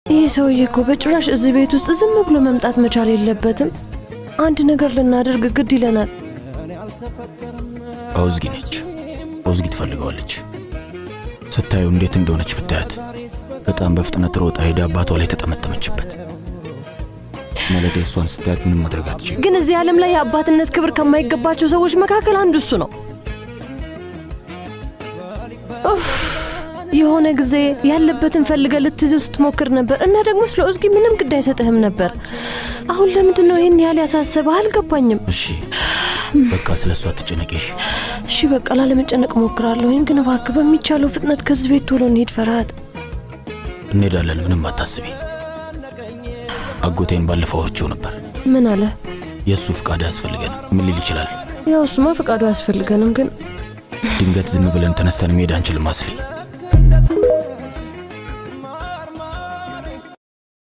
ይህ ሰውዬ እኮ በጭራሽ እዚህ ቤት ውስጥ ዝም ብሎ መምጣት መቻል የለበትም። አንድ ነገር ልናደርግ ግድ ይለናል። ኦዝጊ ነች። ኦዝጊ ትፈልገዋለች። ስታየው እንዴት እንደሆነች ብታያት። በጣም በፍጥነት ሮጣ ሄዳ አባቷ ላይ ተጠመጠመችበት። ማለት እሷን ስታያት ምንም ማድረግ አትችልም። ግን እዚህ ዓለም ላይ የአባትነት ክብር ከማይገባቸው ሰዎች መካከል አንዱ እሱ ነው። የሆነ ጊዜ ያለበትን ፈልገህ ልትይዘው ስትሞክር ነበር እና ደግሞ ስለ ኦዝጊ ምንም ግድ አይሰጥህም ነበር። አሁን ለምንድን ነው ይህን ያህል ያሳሰበህ? አልገባኝም። እሺ በቃ ስለሷ አትጨነቂሽ። እሺ በቃ ላለመጨነቅ ሞክራለሁ። ግን እባክህ በሚቻለው ፍጥነት ከዚህ ቤት ቶሎ እንሂድ። ፈርሃት፣ እንሄዳለን። ምንም አታስቢ። አጎቴን ባለፈው አውርቼው ነበር። ምን አለ? የእሱ ፍቃድ አያስፈልገንም። ምን ሊል ይችላል? ያው እሱማ ፍቃዱ አያስፈልገንም፣ ግን ድንገት ዝም ብለን ተነስተን መሄድ አንችልም። አስሊ